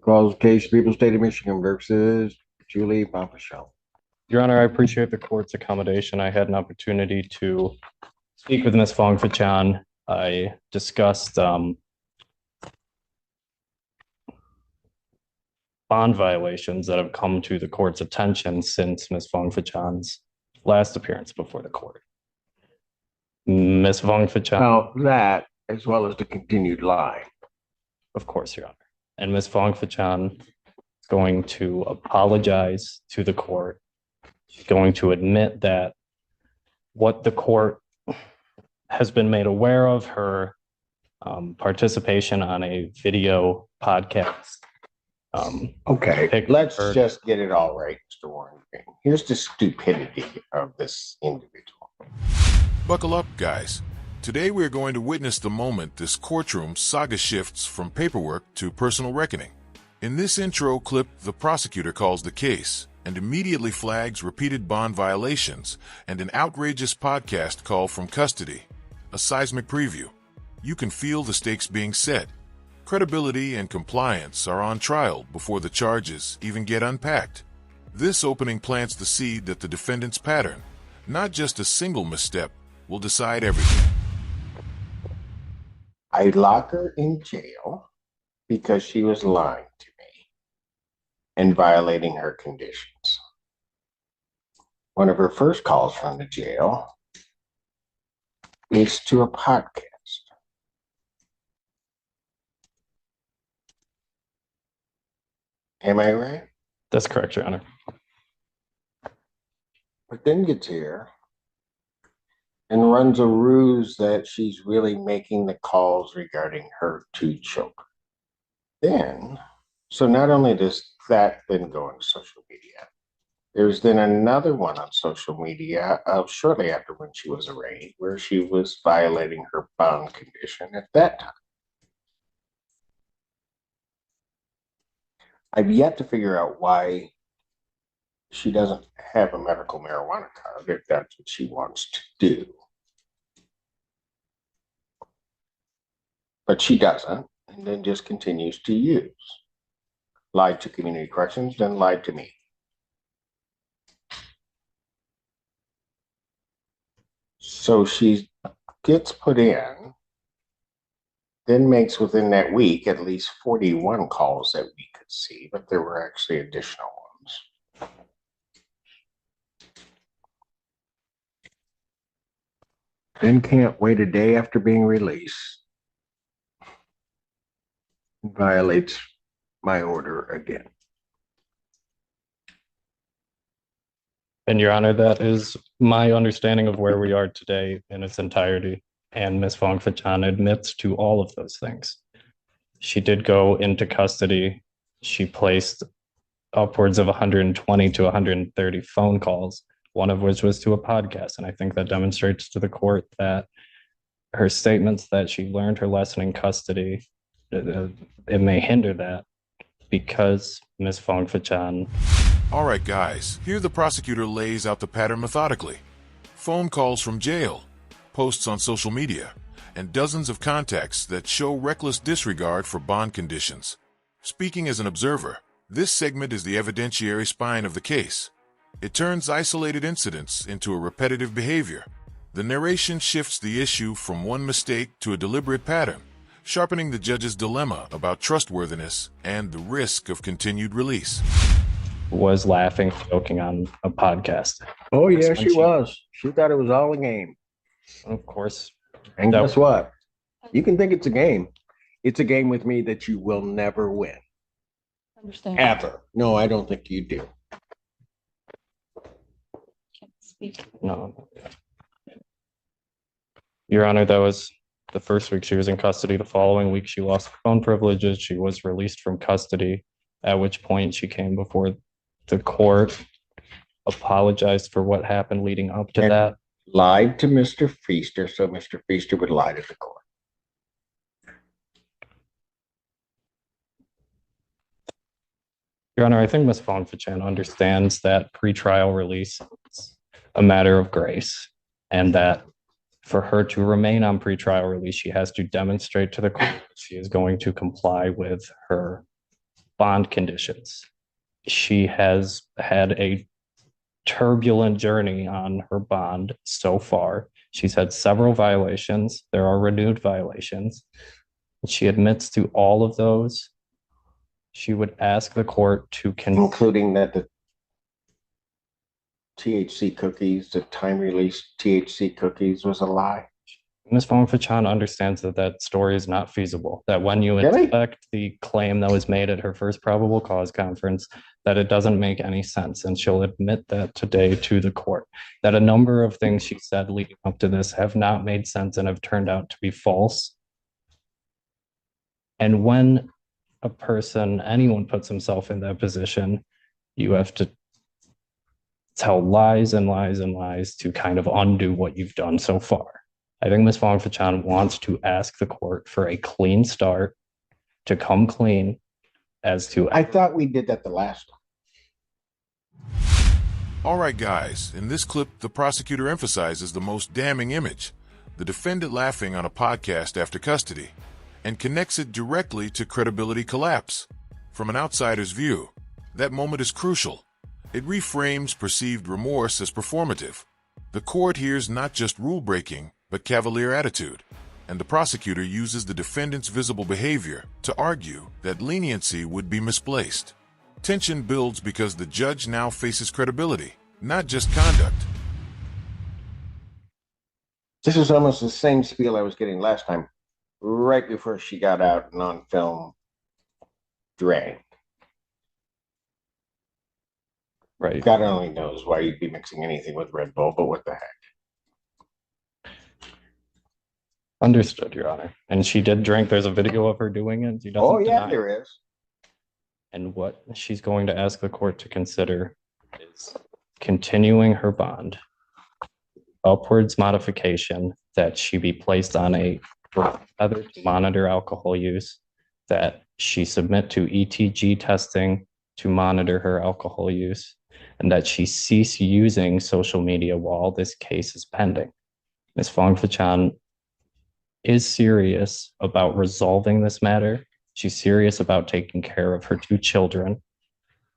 Calls case People State of Michigan versus Julie Bombashell. Your Honor, I appreciate the court's accommodation. I had an opportunity to speak with Ms. Fong Fachan. I discussed bond violations that have come to the court's attention since Ms. Fong Fachan's last appearance before the court. Ms. Fong Fachan. Now that, as well as the continued lie. Of course, Your Honor. And Ms. Fong Fachan is going to apologize to the court. She's going to admit that what the court has been made aware of, her participation on a video podcast. Okay, let's just get it all right, Mr. Warren. Here's the stupidity of this individual. Buckle up, guys. Today we're going to witness the moment this courtroom saga shifts from paperwork to personal reckoning. In this intro clip, the prosecutor calls the case and immediately flags repeated bond violations and an outrageous podcast call from custody. A seismic preview. You can feel the stakes being set. Credibility and compliance are on trial before the charges even get unpacked. This opening plants the seed that the defendant's pattern, not just a single misstep, will decide everything. I lock her in jail because she was lying to me and violating her conditions. One of her first calls from the jail is to a podcast. Am I right? That's correct, Your Honor. But then gets here and runs a ruse that she's really making the calls regarding her two children. So not only does that then go on social media, there's then another one on social media shortly after when she was arraigned, where she was violating her bond condition at that time. I've yet to figure out why she doesn't have a medical marijuana card if that's what she wants to do. But she doesn't, and then just continues to use. Lied to community corrections, then lied to me. So she gets put in, then makes within that week at least 41 calls that we could see, but there were actually additional ones. Then can't wait a day after being released. Violates my order again. And Your Honor, that is my understanding of where we are today in its entirety. And Ms. Fong Fachan admits to all of those things. She did go into custody. She placed upwards of 120 to 130 phone calls, one of which was to a podcast. And I think that demonstrates to the court that her statements that she learned her lesson in custody, it may hinder that because Ms. Fong Fachan. All right, guys, here the prosecutor lays out the pattern methodically. Phone calls from jail, posts on social media, and dozens of contacts that show reckless disregard for bond conditions. Speaking as an observer, this segment is the evidentiary spine of the case. It turns isolated incidents into a repetitive behavior. The narration shifts the issue from one mistake to a deliberate pattern, sharpening the judge's dilemma about trustworthiness and the risk of continued release. Was laughing, joking on a podcast. Oh, yeah, she was. She thought it was all a game. Of course. And guess what? You can think it's a game. It's a game with me that you will never win. Understand. Ever. No, I don't think you do. Can't speak. No. Your Honor, that was the first week she was in custody. The following week, she lost phone privileges. She was released from custody, at which point she came before the court, apologized for what happened leading up to that. Lied to Mr. Feaster, so Mr. Feaster would lie to the court. Your Honor, I think Ms. Fong Fachan understands that pretrial release is a matter of grace, and that for her to remain on pretrial release, she has to demonstrate to the court that she is going to comply with her bond conditions. She has had a turbulent journey on her bond so far. She's had several violations. There are renewed violations. She admits to all of those. She would ask the court to including that the THC cookies, the time release THC cookies was a lie. Ms. Fong-Fachan understands that that story is not feasible, that when you Really? inspect the claim that was made at her first probable cause conference, that it doesn't make any sense. And she'll admit that today to the court, that a number of things she said leading up to this have not made sense and have turned out to be false. And when a person, anyone puts himself in that position, you have to tell lies and lies and lies to kind of undo what you've done so far. I think Ms. Fong-Fachan wants to ask the court for a clean start, to come clean as to. I thought we did that the last time. All right, guys, in this clip, the prosecutor emphasizes the most damning image, the defendant laughing on a podcast after custody, and connects it directly to credibility collapse. From an outsider's view, that moment is crucial. It reframes perceived remorse as performative. The court hears not just rule-breaking, but cavalier attitude, and the prosecutor uses the defendant's visible behavior to argue that leniency would be misplaced. Tension builds because the judge now faces credibility, not just conduct. This is almost the same spiel I was getting last time, right before she got out and on film Dre. Right. God only knows why you'd be mixing anything with Red Bull, but what the heck? Understood, Your Honor. And she did drink. There's a video of her doing it. She doesn't Oh, yeah, deny. there is. And what she's going to ask the court to consider is continuing her bond, upwards modification, that she be placed on a other to monitor alcohol use, that she submit to ETG testing to monitor her alcohol use, and that she cease using social media while this case is pending. Ms. Fong-Fachan is serious about resolving this matter. She's serious about taking care of her two children.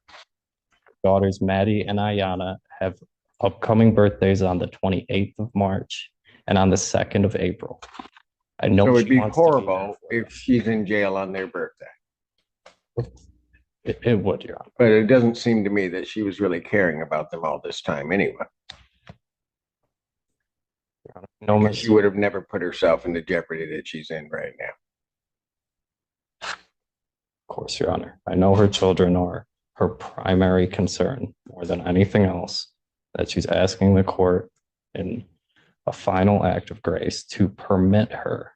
Her daughters, Maddie and Ayana, have upcoming birthdays on the 28th of March and on the 2nd of April. I know So it'd she be wants to be there horrible for them. if she's in jail on their birthday. It would, Your Honor. But it doesn't seem to me that she was really caring about them all this time anyway. No, Because she would have never put herself in the jeopardy that she's in right now. Of course, Your Honor. I know her children are her primary concern more than anything else, that she's asking the court in a final act of grace to permit her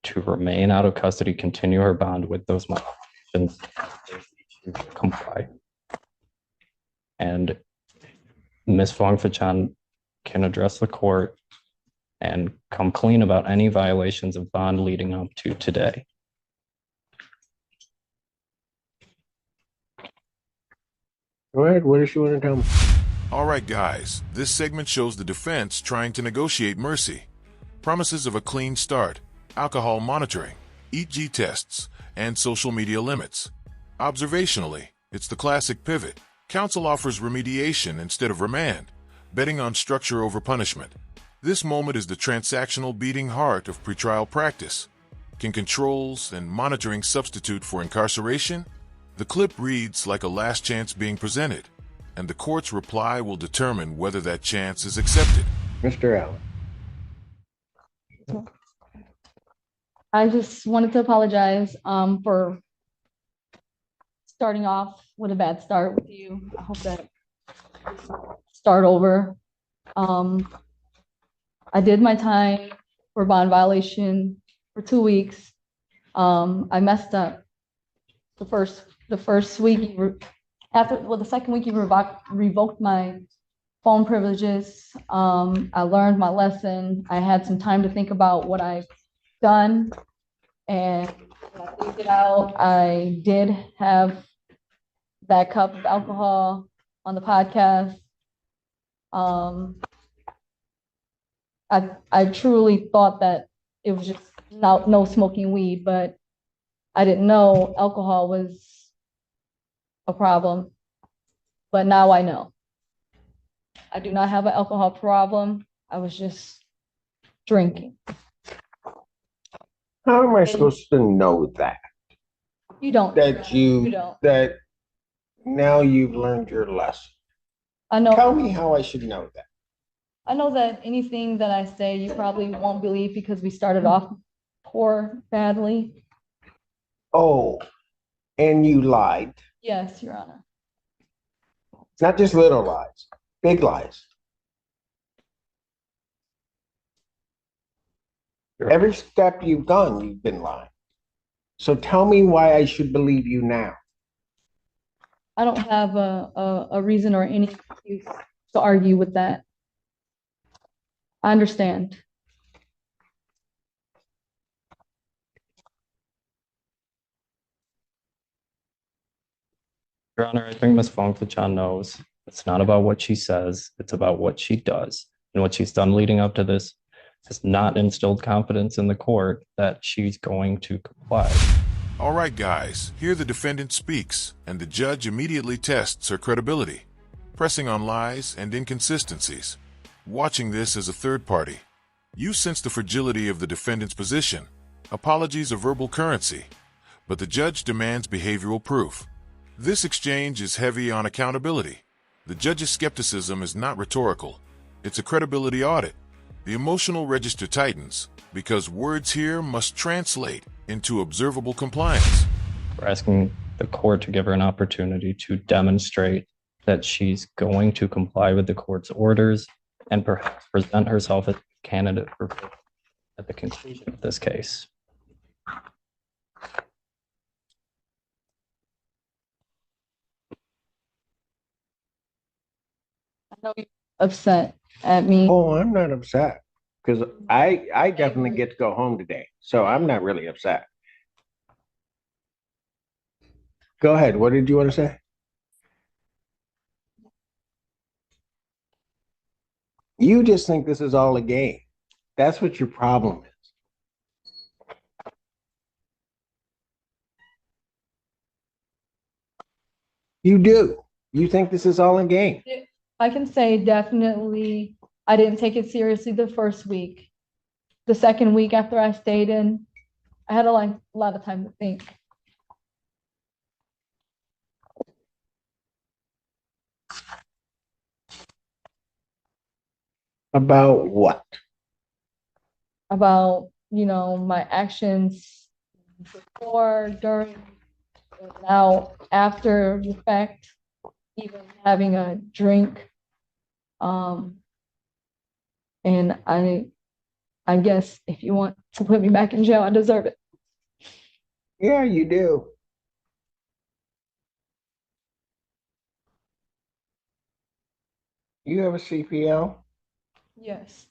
to remain out of custody, continue her bond with those modifications, comply. And Ms. Fong-Fachan can address the court and come clean about any violations of bond leading up to today. Go ahead, what does she want to tell me? All right, guys, this segment shows the defense trying to negotiate mercy. Promises of a clean start, alcohol monitoring, EG tests, and social media limits. Observationally, it's the classic pivot. Counsel offers remediation instead of remand, betting on structure over punishment. This moment is the transactional beating heart of pretrial practice. Can controls and monitoring substitute for incarceration? The clip reads like a last chance being presented, and the court's reply will determine whether that chance is accepted. Mr. Allen. I just wanted to apologize for starting off with a bad start with you. I hope that start over. I did my time for bond violation for 2 weeks. I messed up the first week. The second week you revoked my phone privileges. I learned my lesson. I had some time to think about what I've done, and when I figured it out, I did have that cup of alcohol on the podcast. I truly thought that it was just no smoking weed, but I didn't know alcohol was a problem, but now I know. I do not have an alcohol problem. I was just drinking. How am I supposed to know that? You don't. That You don't. that now you've learned your lesson. I know. Tell me how I should know that. I know that anything that I say, you probably won't believe because we started off badly. Oh, and you lied. Yes, Your Honor. Not just little lies, big lies. Every step you've gone, you've been lying. So tell me why I should believe you now. I don't have a reason or any excuse to argue with that. I understand. Your Honor, I think Ms. Fong-Fachan knows it's not about what she says, it's about what she does. And what she's done leading up to this has not instilled confidence in the court that she's going to comply. All right, guys, here the defendant speaks, and the judge immediately tests her credibility, pressing on lies and inconsistencies. Watching this as a third party, you sense the fragility of the defendant's position. Apologies are verbal currency, but the judge demands behavioral proof. This exchange is heavy on accountability. The judge's skepticism is not rhetorical. It's a credibility audit. The emotional register tightens because words here must translate into observable compliance. We're asking the court to give her an opportunity to demonstrate that she's going to comply with the court's orders and perhaps present herself as a candidate for at the conclusion of this case. I know you're upset at me. Oh, I'm not upset because I definitely get to go home today. So I'm not really upset. Go ahead. What did you want to say? You just think this is all a game. That's what your problem is. You do. You think this is all a game. I can say definitely I didn't take it seriously the first week. The second week after I stayed in, I had a lot of time to think. About what? About, my actions before, during, and now after the fact, even having a drink. And I guess if you want to put me back in jail, I deserve it. Yeah, you do. You have a CPL? Yes.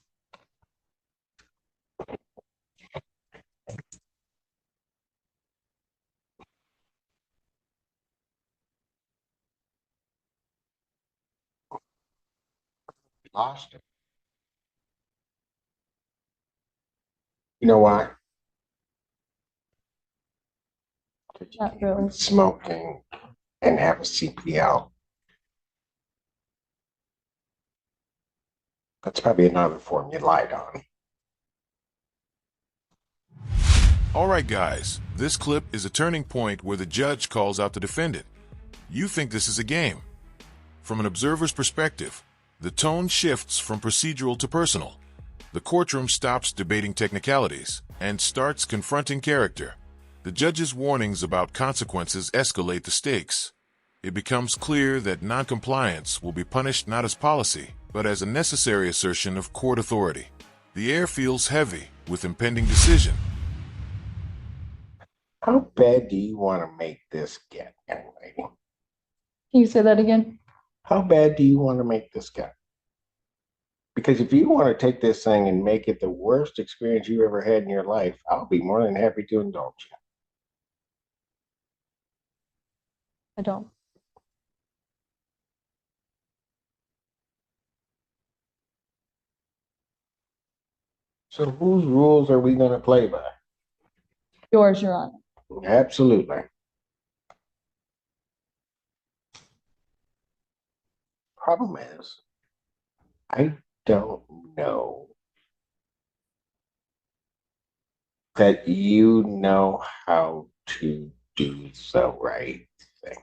Lost it. You know why? Not really. Smoking and have a CPL. That's probably another form you lied on. All right, guys, this clip is a turning point where the judge calls out the defendant. You think this is a game. From an observer's perspective, the tone shifts from procedural to personal. The courtroom stops debating technicalities and starts confronting character. The judge's warnings about consequences escalate the stakes. It becomes clear that noncompliance will be punished not as policy, but as a necessary assertion of court authority. The air feels heavy with impending decision. How bad do you want to make this get, young lady? Can you say that again? How bad do you want to make this get? Because if you want to take this thing and make it the worst experience you ever had in your life, I'll be more than happy to indulge you. I don't. So whose rules are we going to play by? Yours, Your Honor. Absolutely. Problem is, I don't know that you know how to do the right thing.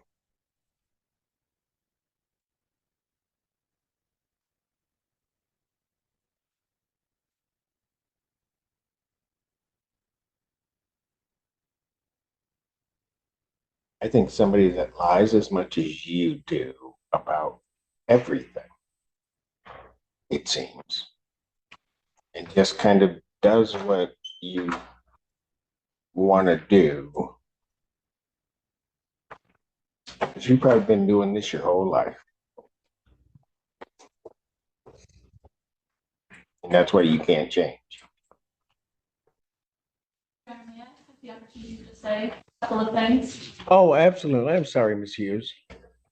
I think somebody that lies as much as you do about everything, it seems, and just kind of does what you want to do. Because you've probably been doing this your whole life. And that's why you can't change. May I have the opportunity to say a couple of things? Oh, absolutely. I'm sorry, Ms. Hughes.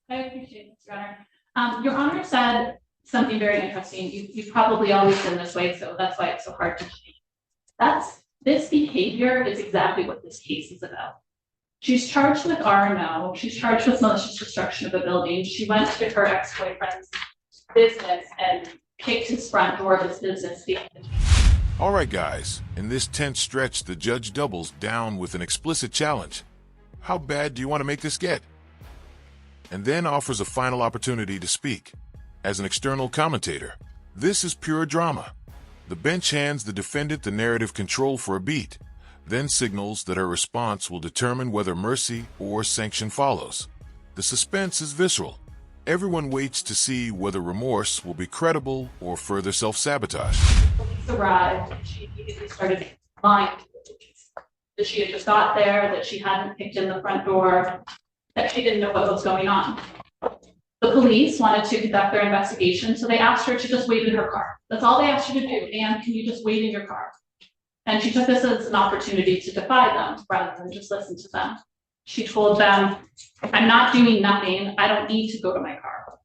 I appreciate it, Your Honor. Your Honor said something very interesting. You've probably always been this way, so that's why it's so hard to change. This behavior is exactly what this case is about. She's charged with RMO. She's charged with malicious destruction of a building. She went to her ex-boyfriend's business and kicked his front door of his business. All right, guys, in this tense stretch, the judge doubles down with an explicit challenge. How bad do you want to make this get? And then offers a final opportunity to speak. As an external commentator, this is pure drama. The bench hands the defendant the narrative control for a beat, then signals that her response will determine whether mercy or sanction follows. The suspense is visceral. Everyone waits to see whether remorse will be credible or further self-sabotage. Police arrived and she immediately started lying to the police. That she had just got there, that she hadn't kicked in the front door, that she didn't know what was going on. The police wanted to conduct their investigation, so they asked her to just wait in her car. That's all they asked her to do. And can you just wait in your car? And she took this as an opportunity to defy them rather than just listen to them. She told them, I'm not doing nothing. I don't need to go to my car.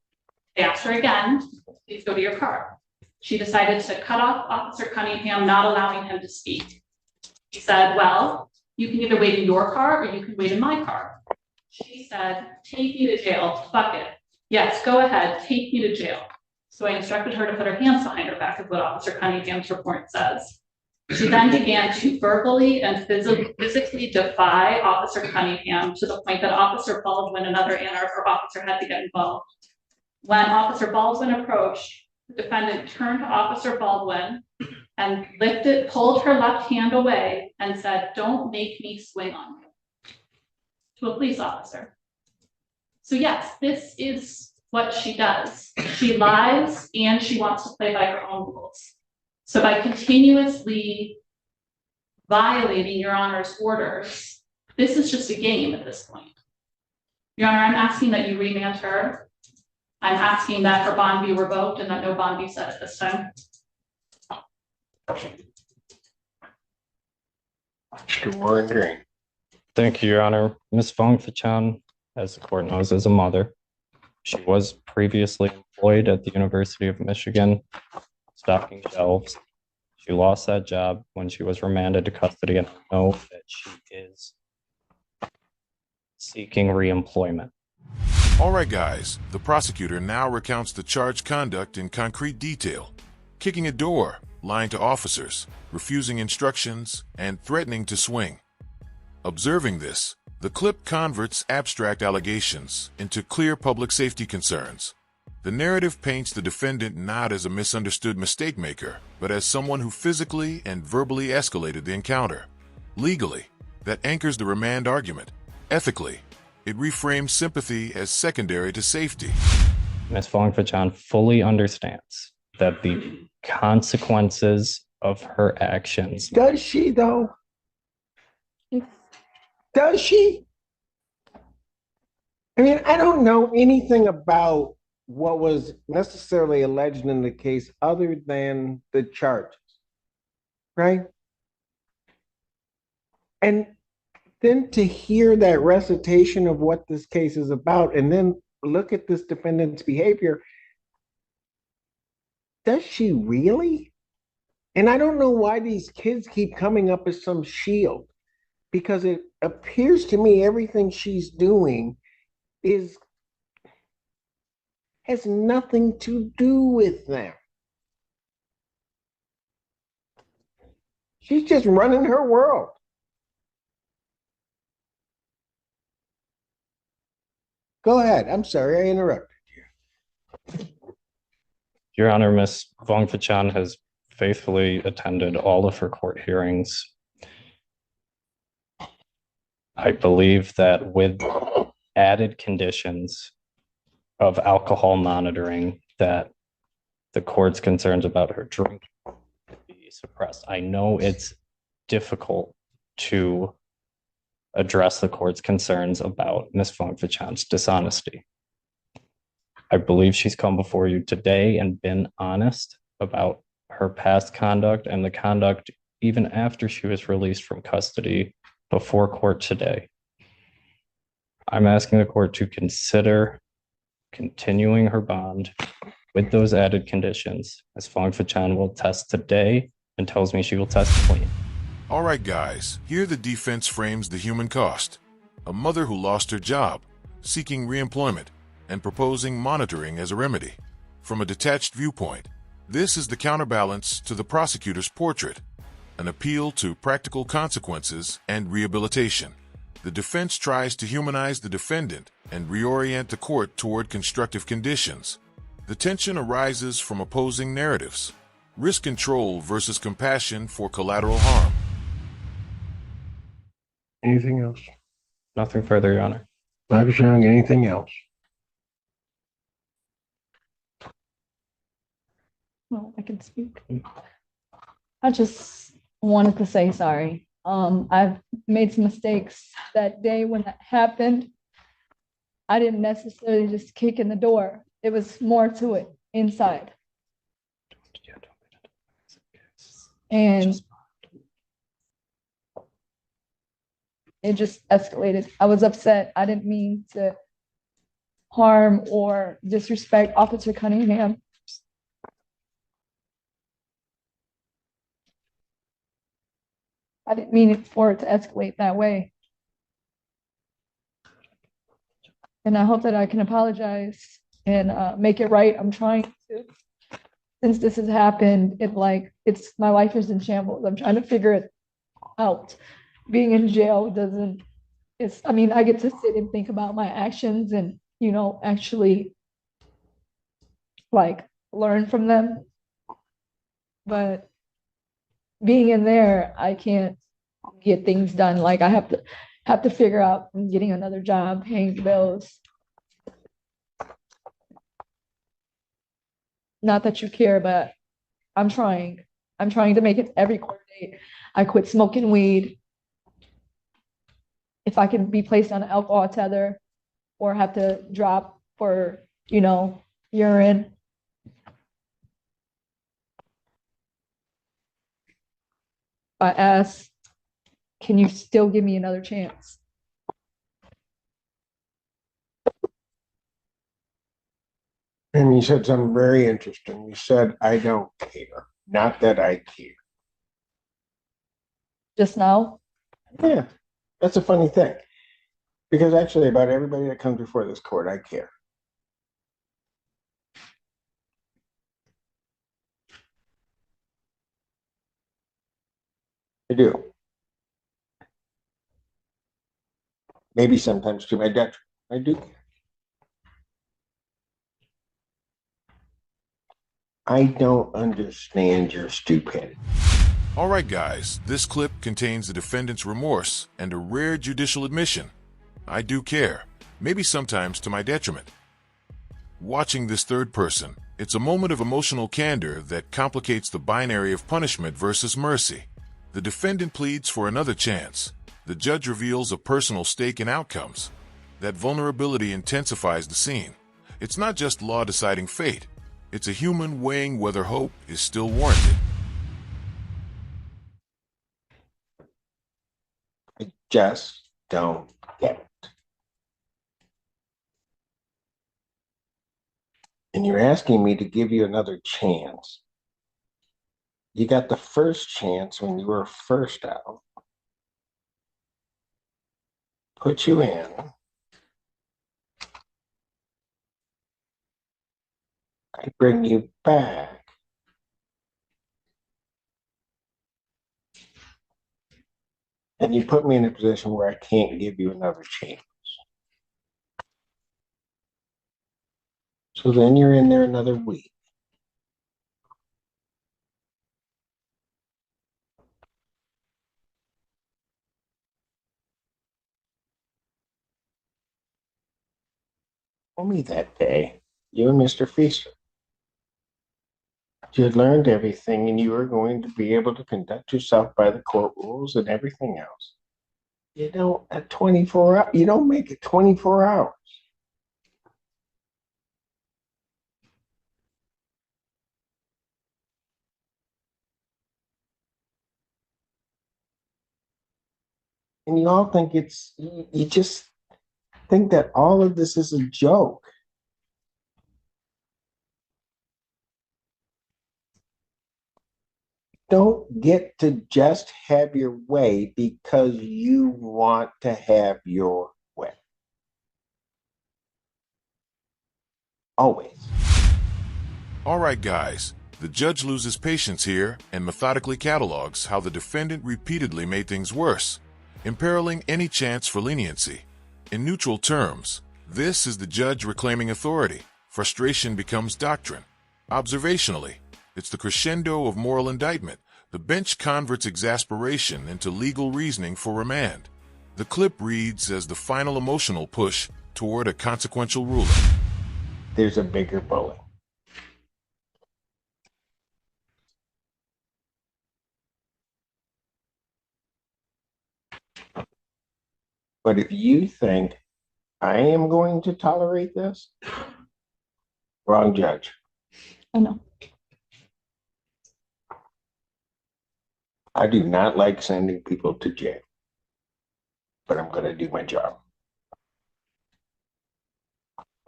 They asked her again, please go to your car. She decided to cut off Officer Cunningham, not allowing him to speak. She said, well, you can either wait in your car or you can wait in my car. She said, take me to jail, fuck it. Yes, go ahead, take me to jail. So I instructed her to put her hands behind her back, is what Officer Cunningham's report says. She then began to verbally and physically defy Officer Cunningham to the point that Officer Baldwin, another Ann Arbor officer, had to get involved. When Officer Baldwin approached, the defendant turned to Officer Baldwin and pulled her left hand away and said, don't make me swing on you, to a police officer. So yes, this is what she does. She lies and she wants to play by her own rules. So by continuously violating Your Honor's orders, this is just a game at this point. Your Honor, I'm asking that you remand her. I'm asking that her bond be revoked and that no bond be set at this time. Mr. Warren Green. Thank you, Your Honor. Ms. Fong Fachan, as the court knows, is a mother. She was previously employed at the University of Michigan, stocking shelves. She lost that job when she was remanded to custody, and I know that she is seeking reemployment. All right, guys, the prosecutor now recounts the charged conduct in concrete detail. Kicking a door, lying to officers, refusing instructions, and threatening to swing. Observing this, the clip converts abstract allegations into clear public safety concerns. The narrative paints the defendant not as a misunderstood mistake maker, but as someone who physically and verbally escalated the encounter. Legally, that anchors the remand argument. Ethically, it reframes sympathy as secondary to safety. Ms. Fong Fachan fully understands that the consequences of her actions. Does she, though? Does she? I mean, I don't know anything about what was necessarily alleged in the case other than the charges, right? And then to hear that recitation of what this case is about and then look at this defendant's behavior, does she really? And I don't know why these kids keep coming up as some shield, because it appears to me everything she's doing is has nothing to do with them. She's just running her world. Go ahead. I'm sorry I interrupted. Your Honor, Ms. Vong Fachan has faithfully attended all of her court hearings. I believe that with added conditions of alcohol monitoring, that the court's concerns about her drinking be suppressed. I know it's difficult to address the court's concerns about Ms. Vong Fachan's dishonesty. I believe she's come before you today and been honest about her past conduct and the conduct even after she was released from custody before court today. I'm asking the court to consider continuing her bond with those added conditions, as Vong Fachan will test today and tells me she will test clean. All right, guys, here the defense frames the human cost. A mother who lost her job, seeking reemployment, and proposing monitoring as a remedy. From a detached viewpoint, this is the counterbalance to the prosecutor's portrait, an appeal to practical consequences and rehabilitation. The defense tries to humanize the defendant and reorient the court toward constructive conditions. The tension arises from opposing narratives: risk control versus compassion for collateral harm. Anything else? Nothing further, Your Honor. Dr. Young, anything else? Well, I can speak. I just wanted to say sorry. I've made some mistakes that day when that happened. I didn't necessarily just kick in the door. It was more to it inside. And it just escalated. I was upset. I didn't mean to harm or disrespect Officer Cunningham. I didn't mean it for it to escalate that way. And I hope that I can apologize and make it right. I'm trying to. Since this has happened, my life is in shambles. I'm trying to figure it out. Being in jail I get to sit and think about my actions and, actually learn from them. But being in there, I can't get things done. I have to figure out getting another job, paying bills. Not that you care, but I'm trying. I'm trying to make it every court date. I quit smoking weed. If I can be placed on an alcohol tether or have to drop for, urine. I ask, can you still give me another chance? And you said something very interesting. You said, I don't care. Not that I care. Just now? Yeah, that's a funny thing. Because actually, about everybody that comes before this court, I care. I do. Maybe sometimes to my detriment. I do care. I don't understand your stupidity. All right, guys, this clip contains the defendant's remorse and a rare judicial admission. I do care, maybe sometimes to my detriment. Watching this third person, it's a moment of emotional candor that complicates the binary of punishment versus mercy. The defendant pleads for another chance. The judge reveals a personal stake in outcomes. That vulnerability intensifies the scene. It's not just law deciding fate. It's a human weighing whether hope is still warranted. I just don't get it. And you're asking me to give you another chance. You got the first chance when you were first out. Put you in. I bring you back. And you put me in a position where I can't give you another chance. So then you're in there another week. Told me that day, you and Mr. Feaster, you had learned everything and you were going to be able to conduct yourself by the court rules and everything else. You don't at 24 hours, you don't make it 24 hours. And you all think you just think that all of this is a joke. Don't get to just have your way because you want to have your way. Always. All right, guys. The judge loses patience here and methodically catalogs how the defendant repeatedly made things worse, imperiling any chance for leniency. In neutral terms, this is the judge reclaiming authority. Frustration becomes doctrine. Observationally, it's the crescendo of moral indictment. The bench converts exasperation into legal reasoning for remand. The clip reads as the final emotional push toward a consequential ruling. There's a bigger bully. But if you think I am going to tolerate this, wrong judge. I know. I do not like sending people to jail, but I'm going to do my job.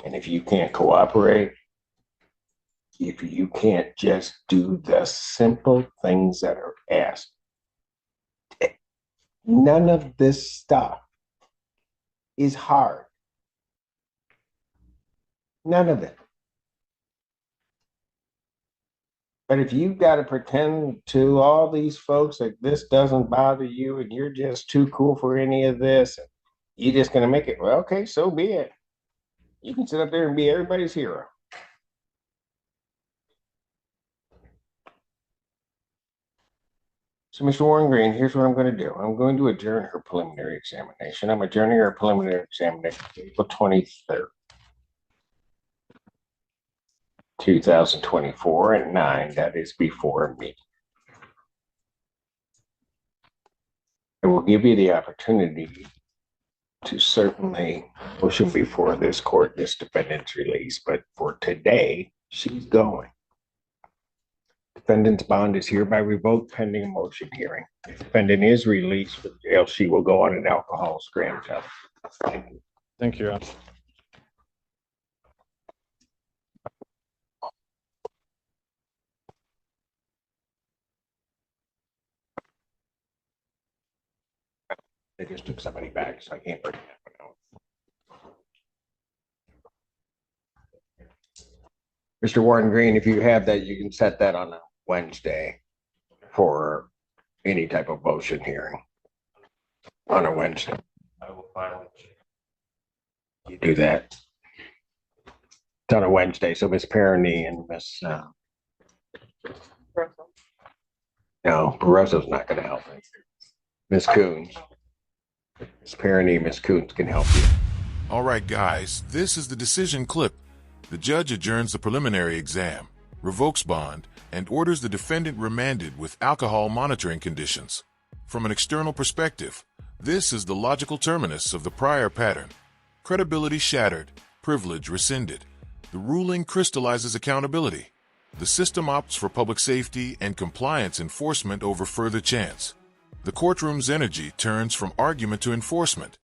And if you can't cooperate, if you can't just do the simple things that are asked, none of this stuff is hard. None of it. But if you've got to pretend to all these folks that this doesn't bother you and you're just too cool for any of this, and you're just going to make it, well, okay, so be it. You can sit up there and be everybody's hero. So, Mr. Warren Green, here's what I'm going to do. I'm going to adjourn her preliminary examination. I'm adjourning her preliminary examination April 23rd, 2024 at 9. That is before me. I will give you the opportunity to certainly motion before this court this defendant's release, but for today, she's going. Defendant's bond is hereby revoked pending a motion hearing. If defendant is released from jail, she will go on an alcohol scram test. Thank you. Thank you, Your Honor. They just took somebody back, so I can't bring that one out. Mr. Warren Green, if you have that, you can set that on a Wednesday for any type of motion hearing on a Wednesday. I will file it. You do that. It's on a Wednesday, so Miss Perroni and Miss no, Barroso's not going to help me. Miss Coons. Miss Perroni, Miss Coons can help you. All right, guys, this is the decision clip. The judge adjourns the preliminary exam, revokes bond, and orders the defendant remanded with alcohol monitoring conditions. From an external perspective, this is the logical terminus of the prior pattern. Credibility shattered, privilege rescinded. The ruling crystallizes accountability. The system opts for public safety and compliance enforcement over further chance. The courtroom's energy turns from argument to enforcement.